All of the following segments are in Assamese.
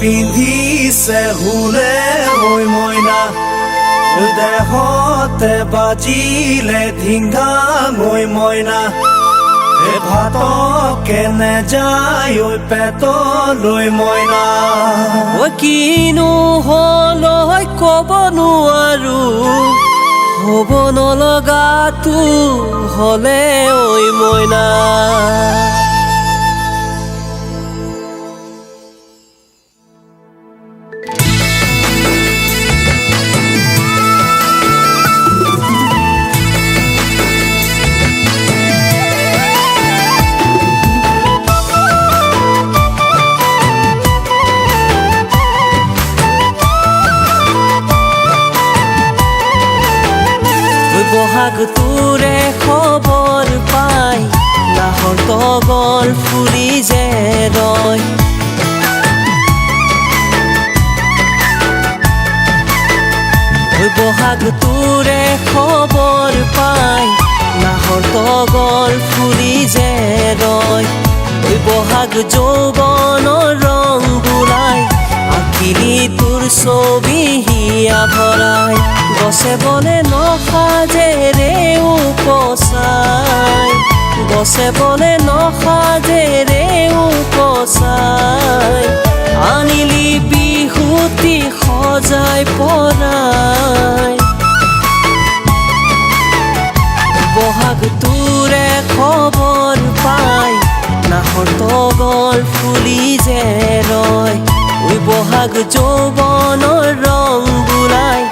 পিন্ধিছে হুলে ঐ মইনা দেহতে বাজিলে ধিংধাং ঐ মইনা ভাতকে নেযায় ঐ পেটলৈ মইনা কিনো হল কব নোৱাৰো হ'ব নলগাটো হলে ঐ মইনা বহাগ তোৰে খবৰ পাই নাহৰ তগৰ ফুৰি যে ৰয় বহাগ তোৰে খবৰ পাই নাহৰ তগৰ ফুৰি যে ৰয় বহাগ যৌৱনৰ ৰং বুলাই আঁকিলি তোৰ ছবি হিয়া ভৰাই গছে বনে নসাজেৰে উপচাই গছে বনে নসাজেৰে উপচাই আনিলি বিহুতি সজাই পৰাই বহাগ তোৰে খবৰ পাই নাহৰ তগৰ ফুলি যে ৰয় বহাগ যৌৱনৰ ৰং বুলাই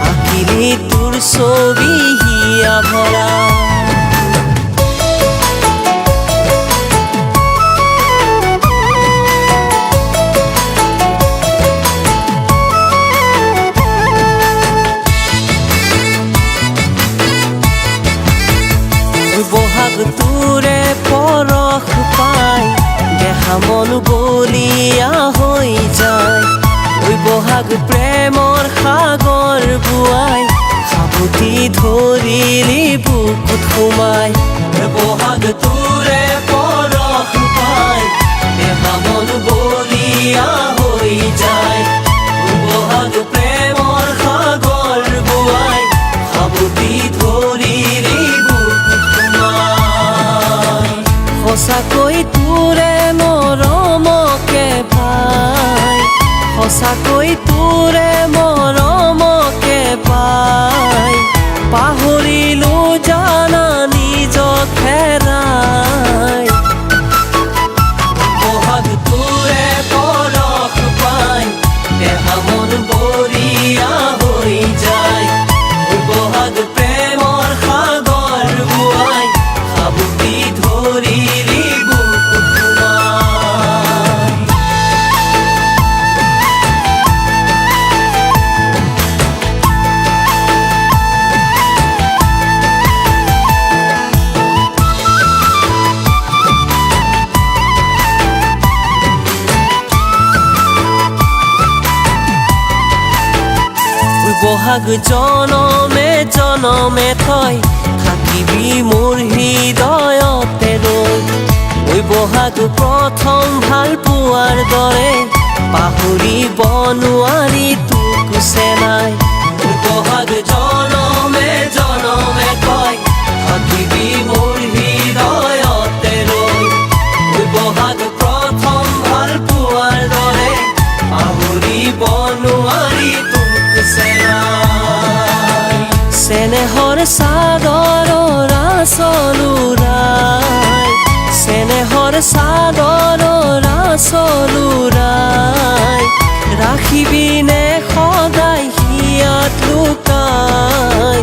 আঁকিলি তোৰ ছবি হিয়া ভৰা বহাগ তোৰে পৰশ পাই দেহা মন বলিয়া হৈ যায় বহাগ প্ৰেমৰ সাগৰ বুৱাই সাবুতি ধৰিলি বুকুত সোমাই বহাগ তোৰে পৰশ পাই দেহা মন বলিয়া হৈ যায় বহাগ প্ৰেমৰ সাগৰ বুৱাই সাবুতি ধৰিলি সঁচাকৈ তোৰে মৰমকে পাই সঁচাকৈ তোৰে মৰমকে পাই পাহৰিলো জানা নিজক হেৰাই বহাগ তোৰে পৰশ পাই দেহা মন বলিয়া হৈ যায় বহাগ প্ৰেমৰ সাগৰ বুৱাই সাবুতি ধৰিলি বুকুত সোমাই বহাগ জনমে জনমে তই থাকিবি মোৰ হৃদয়তে ৰৈ বহাগ প্ৰথম ভাল পোৱাৰ দৰে পাহৰিব নোৱাৰি তোক চেনাই বহাগ জনমে জনমে তই থাকিবি মোৰ হৃদয়তে ৰৈ বহাগ প্ৰথম ভাল পোৱাৰ দৰে পাহৰিব নোৱাৰি চেনেহৰ চাদৰৰ আচলুৰাই চেনেহৰ চাদৰৰ আচলুৰাই ৰাখিবিনে সদায় হিয়াত লুকাই